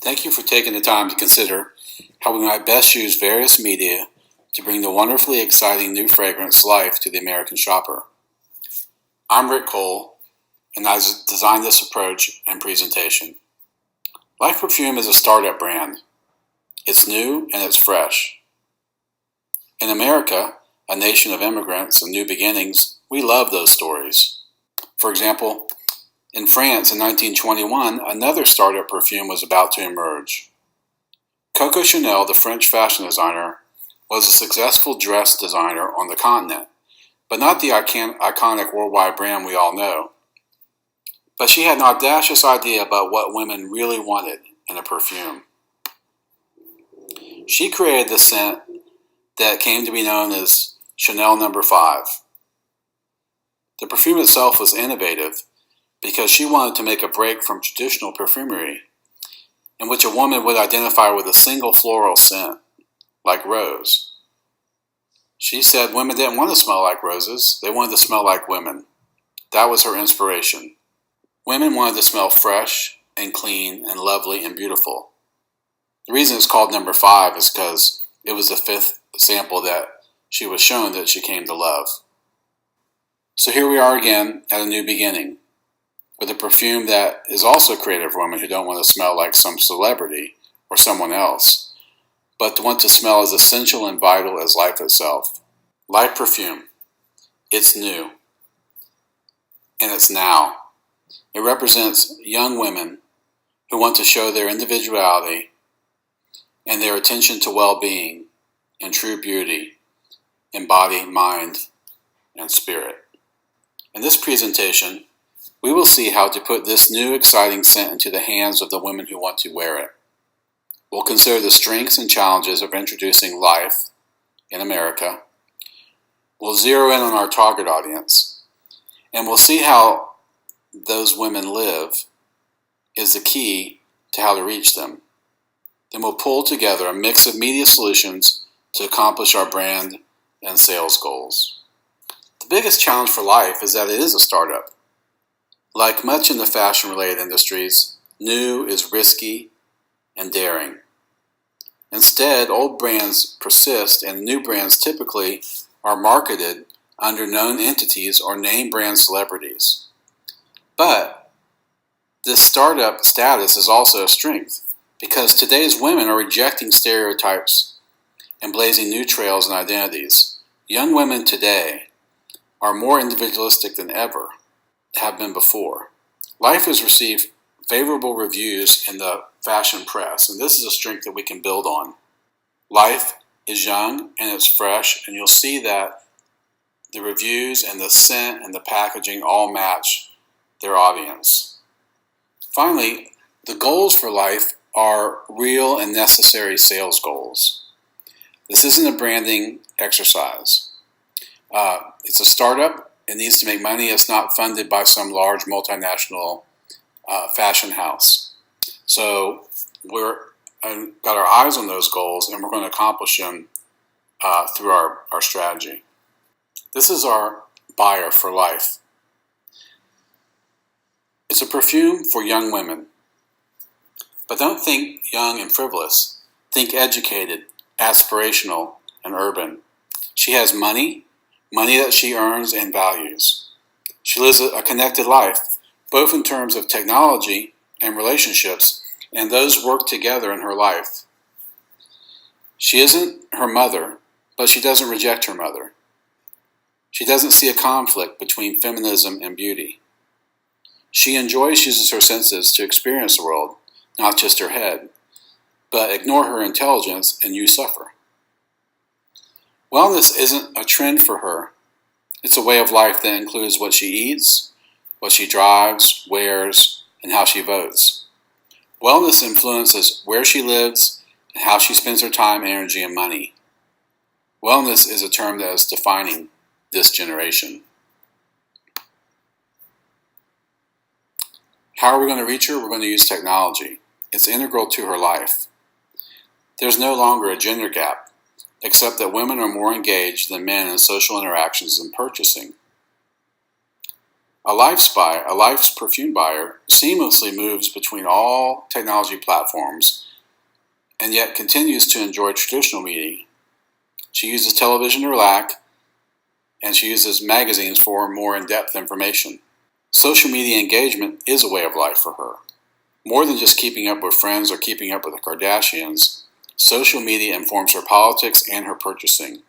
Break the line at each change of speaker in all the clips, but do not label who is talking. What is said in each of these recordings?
Thank you for taking the time to consider how we might best use various media to bring the wonderfully exciting new fragrance life to the American shopper. I'm Rick Cole, and I designed this approach and presentation. Life Perfume is a startup brand. It's new and it's fresh. In America, a nation of immigrants and new beginnings, we love those stories. For example, in France in 1921, another startup perfume was about to emerge. Coco Chanel, the French fashion designer, was a successful dress designer on the continent, but not the iconic worldwide brand we all know. But she had an audacious idea about what women really wanted in a perfume. She created the scent that came to be known as Chanel No. 5. The perfume itself was innovative because she wanted to make a break from traditional perfumery, in which a woman would identify with a single floral scent, like rose. She said women didn't want to smell like roses, they wanted to smell like women. That was her inspiration. Women wanted to smell fresh and clean and lovely and beautiful. The reason it's called No. 5 is because it was the fifth sample that she was shown that she came to love. So here we are again at a new beginning, with a perfume that is also created for women who don't want to smell like some celebrity or someone else, but to want to smell as essential and vital as life itself. Life Perfume. It's new. And it's now. It represents young women who want to show their individuality and their attention to well-being and true beauty in body, mind, and spirit. In this presentation, we will see how to put this new exciting scent into the hands of the women who want to wear it. We'll consider the strengths and challenges of introducing life in America. We'll zero in on our target audience, and we'll see how those women live is the key to how to reach them. Then we'll pull together a mix of media solutions to accomplish our brand and sales goals. The biggest challenge for Life is that it is a startup. Like much in the fashion-related industries, new is risky and daring. Instead, old brands persist and new brands typically are marketed under known entities or name brand celebrities. But this startup status is also a strength because today's women are rejecting stereotypes and blazing new trails and identities. Young women today are more individualistic than ever have been before. Life has received favorable reviews in the fashion press, and this is a strength that we can build on. Life is young and it's fresh, and you'll see that the reviews and the scent and the packaging all match their audience. Finally, the goals for Life are real and necessary sales goals. This isn't a branding exercise. It's a startup. It needs to make money. It's not funded by some large multinational fashion house. So we're got our eyes on those goals, and we're going to accomplish them through our strategy. This is our buyer for Life. It's a perfume for young women. But don't think young and frivolous. Think educated, aspirational, and urban. She has money that she earns and values. She lives a connected life, both in terms of technology and relationships, and those work together in her life. She isn't her mother, but she doesn't reject her mother. She doesn't see a conflict between feminism and beauty. She uses her senses to experience the world, not just her head, but ignore her intelligence and you suffer. Wellness isn't a trend for her. It's a way of life that includes what she eats, what she drives, wears, and how she votes. Wellness influences where she lives and how she spends her time, energy, and money. Wellness is a term that is defining this generation. How are we going to reach her? We're going to use technology. It's integral to her life. There's no longer a gender gap, except that women are more engaged than men in social interactions and purchasing. A Life's perfume buyer seamlessly moves between all technology platforms and yet continues to enjoy traditional media. She uses television to relax, and she uses magazines for more in-depth information. Social media engagement is a way of life for her. More than just keeping up with friends or keeping up with the Kardashians, social media informs her politics and her purchasing.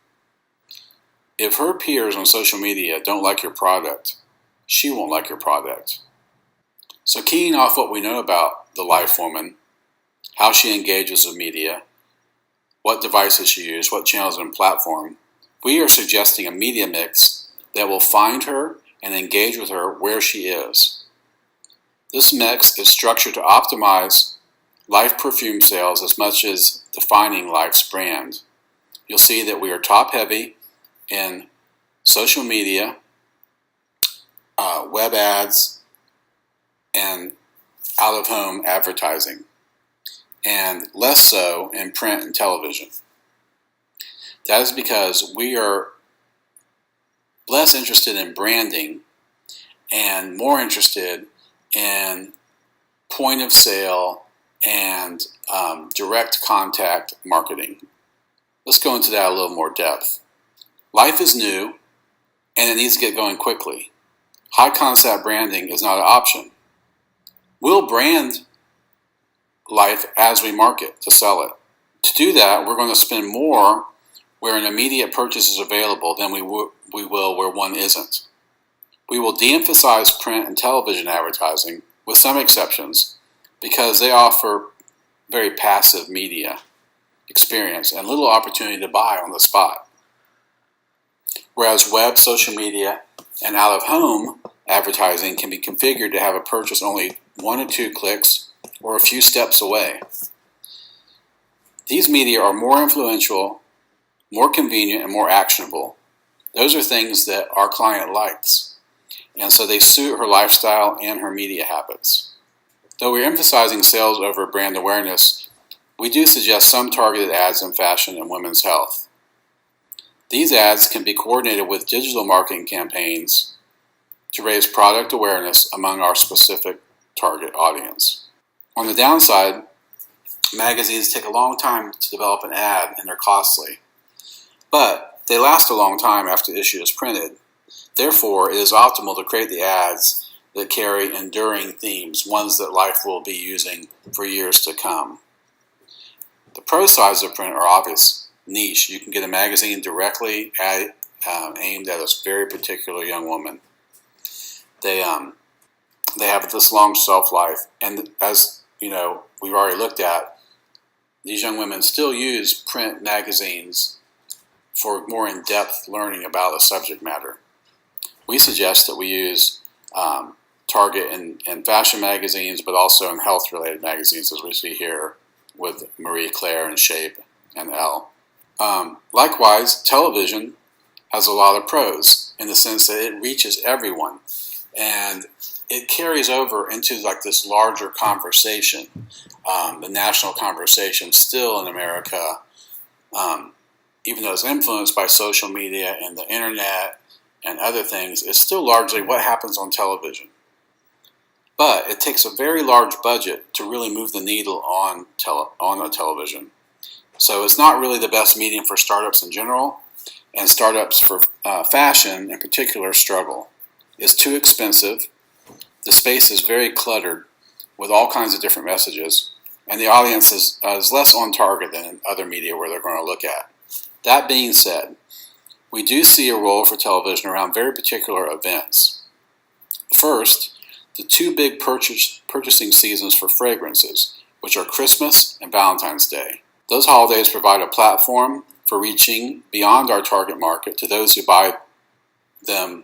If her peers on social media don't like your product, she won't like your product. So keying off what we know about the Life woman, how she engages with media, what devices she uses, what channels and platform, we are suggesting a media mix that will find her and engage with her where she is. This mix is structured to optimize Life perfume sales as much as defining Life's brand. You'll see that we are top heavy in social media, web ads, and out-of-home advertising, and less so in print and television. That is because we are less interested in branding and more interested in point of sale and direct contact marketing. Let's go into that a little more depth. Life is new and it needs to get going quickly. High concept branding is not an option. We'll brand Life as we market to sell it. To do that, we're going to spend more where an immediate purchase is available than we will where one isn't. We will de-emphasize print and television advertising, with some exceptions, because they offer very passive media experience and little opportunity to buy on the spot. Whereas web, social media, and out-of-home advertising can be configured to have a purchase only 1 or 2 clicks or a few steps away. These media are more influential, more convenient, and more actionable. Those are things that our client likes, and so they suit her lifestyle and her media habits. Though we're emphasizing sales over brand awareness, we do suggest some targeted ads in fashion and women's health. These ads can be coordinated with digital marketing campaigns to raise product awareness among our specific target audience. On the downside, magazines take a long time to develop an ad and they're costly, but they last a long time after the issue is printed. Therefore, it is optimal to create the ads that carry enduring themes, ones that Life will be using for years to come. The pro sides of print are obvious. Niche. You can get a magazine directly aimed at a very particular young woman. They have this long shelf life, and as you know, we've already looked at, these young women still use print magazines for more in-depth learning about a subject matter. We suggest that we use target in fashion magazines, but also in health-related magazines, as we see here with Marie Claire and Shape and Elle. Likewise, television has a lot of pros in the sense that it reaches everyone, and it carries over into like this larger conversation, the national conversation still in America, even though it's influenced by social media and the internet and other things, it's still largely what happens on television. But it takes a very large budget to really move the needle on a television. So it's not really the best medium for startups in general, and startups for fashion in particular struggle. It's too expensive, the space is very cluttered with all kinds of different messages, and the audience is less on target than in other media where they're going to look at. That being said, we do see a role for television around very particular events. First, the 2 big purchasing seasons for fragrances, which are Christmas and Valentine's Day. Those holidays provide a platform for reaching beyond our target market to those who buy them,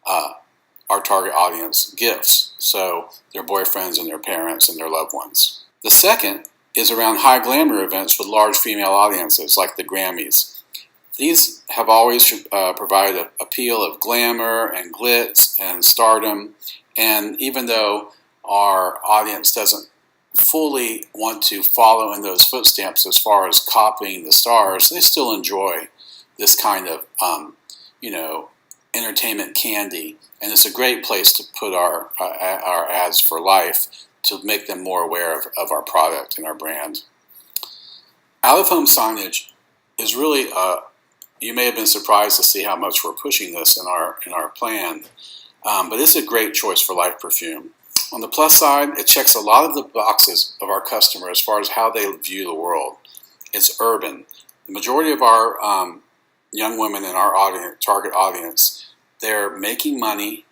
our target audience, gifts, so their boyfriends and their parents and their loved ones. The second is around high glamour events with large female audiences like the Grammys. These have always provided an appeal of glamour and glitz and stardom, and even though our audience doesn't fully want to follow in those footsteps as far as copying the stars, they still enjoy this kind of, entertainment candy, and it's a great place to put our ads for life to make them more aware of our product and our brand. Out-of-home signage is really, you may have been surprised to see how much we're pushing this in our plan, but it's a great choice for Life Perfume. On the plus side, it checks a lot of the boxes of our customer as far as how they view the world. It's urban. The majority of our young women in our target audience, they're making money,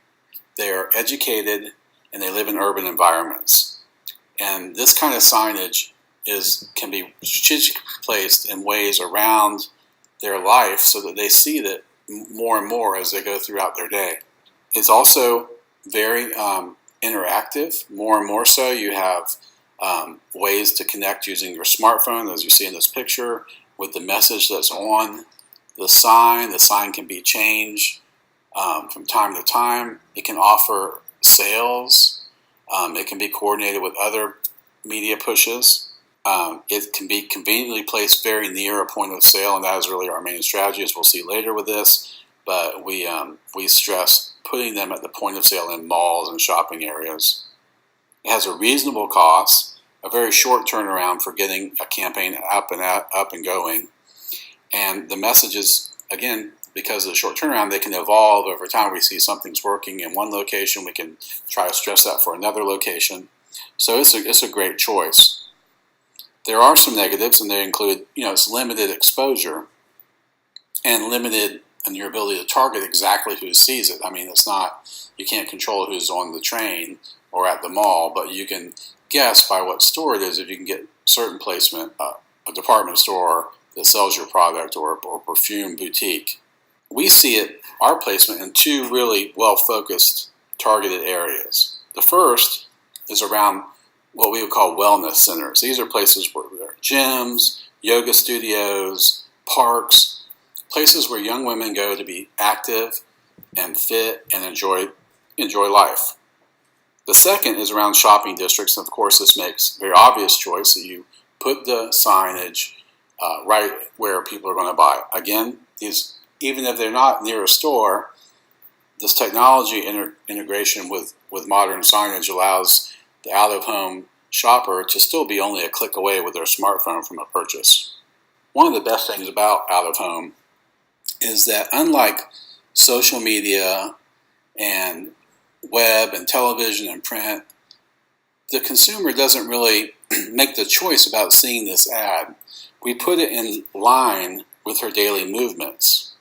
they're educated, and they live in urban environments. And this kind of signage can be strategically placed in ways around their life so that they see that more and more as they go throughout their day. It's also very interactive, more and more so. You have ways to connect using your smartphone, as you see in this picture, with the message that's on the sign. The sign can be changed from time to time. It can offer sales. It can be coordinated with other media pushes. It can be conveniently placed very near a point of sale, and that is really our main strategy, as we'll see later with this. But we stress putting them at the point of sale in malls and shopping areas. It has a reasonable cost, a very short turnaround for getting a campaign up and going. And the messages, again, because of the short turnaround, they can evolve over time. We see something's working in one location, we can try to stress that for another location. So it's a great choice. There are some negatives, and they include, it's limited exposure and limited in your ability to target exactly who sees it. I mean, it's not, you can't control who's on the train or at the mall, but you can guess by what store it is if you can get certain placement, a department store that sells your product or perfume boutique. We see our placement in two really well-focused targeted areas. The first is around what we would call wellness centers. These are places where there are gyms, yoga studios, parks, places where young women go to be active and fit and enjoy life. The second is around shopping districts, and of course this makes a very obvious choice that you put the signage right where people are going to buy. Again, even if they're not near a store, this technology integration with modern signage allows the out-of-home shopper to still be only a click away with their smartphone from a purchase. One of the best things about out-of-home is that unlike social media and web and television and print, the consumer doesn't really make the choice about seeing this ad. We put it in line with her daily movements,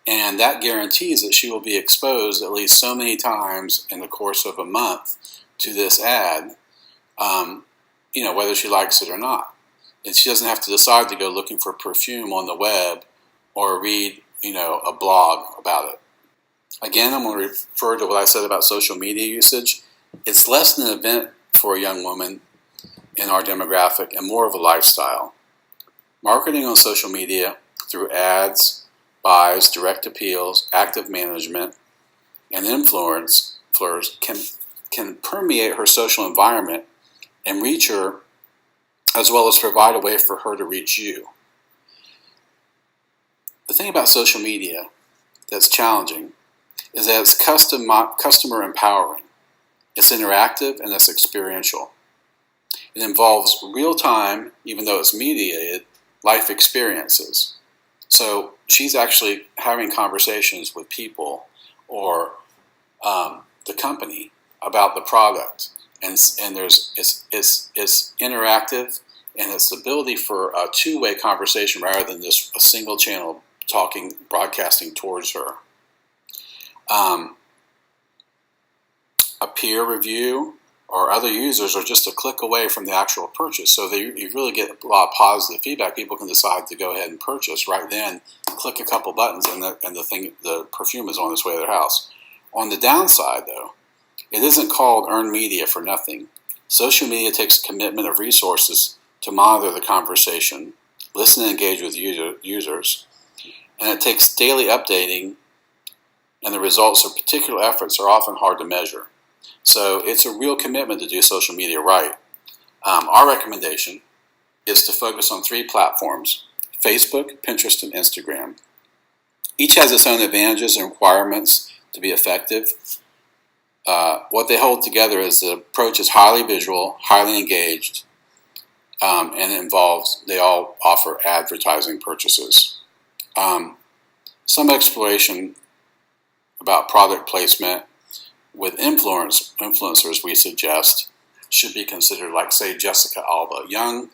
and that guarantees that she will be exposed at least so many times in the course of a month to this ad, whether she likes it or not. And she doesn't have to decide to go looking for perfume on the web or read, a blog about it. Again, I'm going to refer to what I said about social media usage. It's less an event for a young woman in our demographic and more of a lifestyle. Marketing on social media through ads, buys, direct appeals, active management, and influencers can permeate her social environment and reach her, as well as provide a way for her to reach you. The thing about social media that's challenging is that it's customer empowering. It's interactive and it's experiential. It involves real-time, even though it's mediated, life experiences. So she's actually having conversations with people or the company about the product, and it's interactive, and it's the ability for a two-way conversation rather than just a single channel broadcasting towards her. A peer review or other users are just a click away from the actual purchase, so you really get a lot of positive feedback. People can decide to go ahead and purchase right then, click a couple buttons, and the perfume is on its way to their house. On the downside, though, it isn't called earned media for nothing. Social media takes a commitment of resources to monitor the conversation, listen and engage with users, and it takes daily updating, and the results of particular efforts are often hard to measure. So it's a real commitment to do social media right. Our recommendation is to focus on 3 platforms: Facebook, Pinterest, and Instagram. Each has its own advantages and requirements to be effective. What they hold together is the approach is highly visual, highly engaged, and they all offer advertising purchases. Some exploration about product placement with influencers we suggest should be considered, like, say, Jessica Alba. Young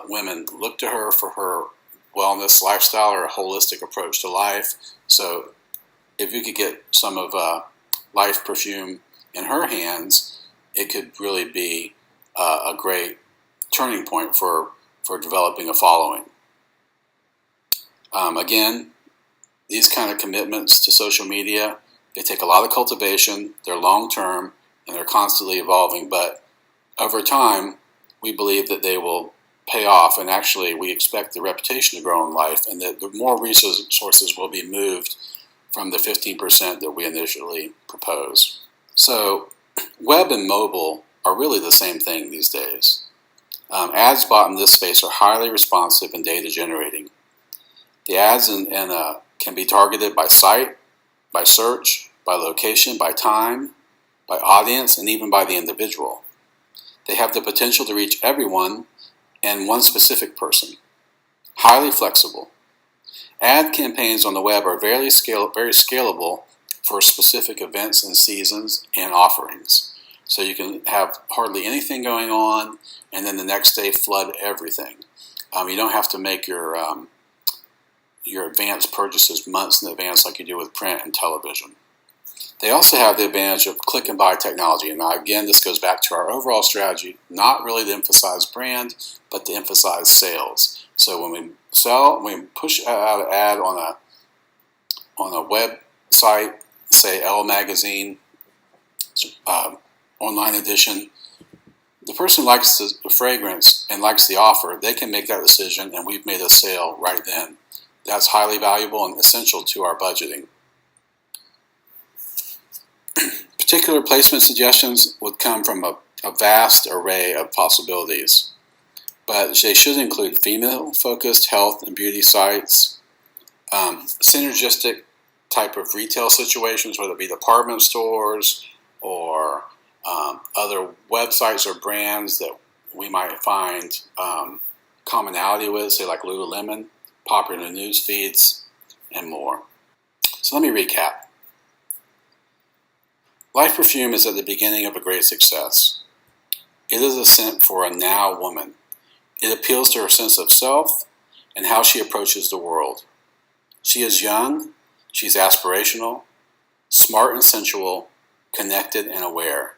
women look to her for her wellness lifestyle or a holistic approach to life. So if you could get some of Life Perfume in her hands, it could really be a great turning point for developing a following. Again, these kind of commitments to social media, they take a lot of cultivation, they're long-term, and they're constantly evolving, but over time, we believe that they will pay off, and actually we expect the reputation to grow in life, and that the more resources will be moved from the 15% that we initially propose. So web and mobile are really the same thing these days. Ads bought in this space are highly responsive and data generating. The ads can be targeted by site, by search, by location, by time, by audience, and even by the individual. They have the potential to reach everyone and one specific person. Highly flexible. Ad campaigns on the web are very scalable for specific events and seasons and offerings. So you can have hardly anything going on, and then the next day flood everything. You don't have to make your advanced purchases months in advance like you do with print and television. They also have the advantage of click and buy technology. And again, this goes back to our overall strategy, not really to emphasize brand, but to emphasize sales. So when we push out an ad on a website, say Elle Magazine, online edition, the person likes the fragrance and likes the offer, they can make that decision, and we've made a sale right then. That's highly valuable and essential to our budgeting. Particular placement suggestions would come from a vast array of possibilities, but they should include female-focused health and beauty sites, synergistic type of retail situations, whether it be department stores or other websites or brands that we might find commonality with, say like Lululemon, popular news feeds, and more. So let me recap. Life Perfume is at the beginning of a great success. It is a scent for a now woman. It appeals to her sense of self and how she approaches the world. She is young, she's aspirational, smart and sensual, connected and aware.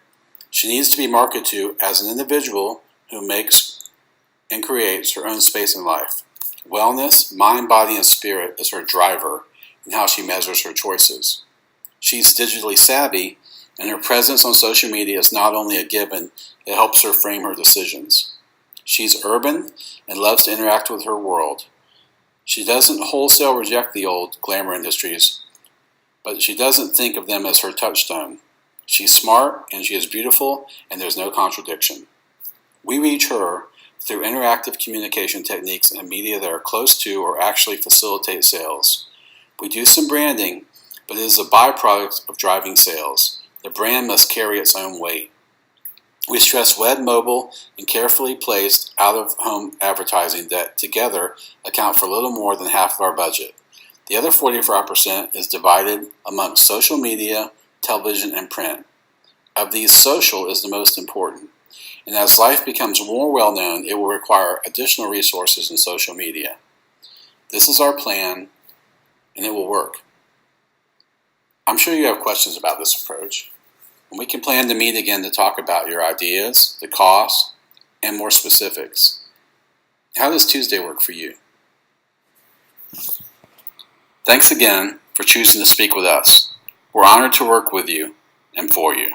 She needs to be marketed to as an individual who makes and creates her own space in life. Wellness, mind, body, and spirit is her driver in how she measures her choices. She's digitally savvy, and her presence on social media is not only a given, it helps her frame her decisions. She's urban and loves to interact with her world. She doesn't wholesale reject the old glamour industries, but she doesn't think of them as her touchstone. She's smart and she is beautiful, and there's no contradiction. We reach her through interactive communication techniques and media that are close to or actually facilitate sales. We do some branding, but it is a byproduct of driving sales. The brand must carry its own weight. We stress web, mobile, and carefully placed out-of-home advertising that together account for a little more than half of our budget. The other 45% is divided amongst social media, television, and print. Of these, social is the most important. And as life becomes more well-known, it will require additional resources in social media. This is our plan, and it will work. I'm sure you have questions about this approach, and we can plan to meet again to talk about your ideas, the costs, and more specifics. How does Tuesday work for you? Thanks again for choosing to speak with us. We're honored to work with you and for you.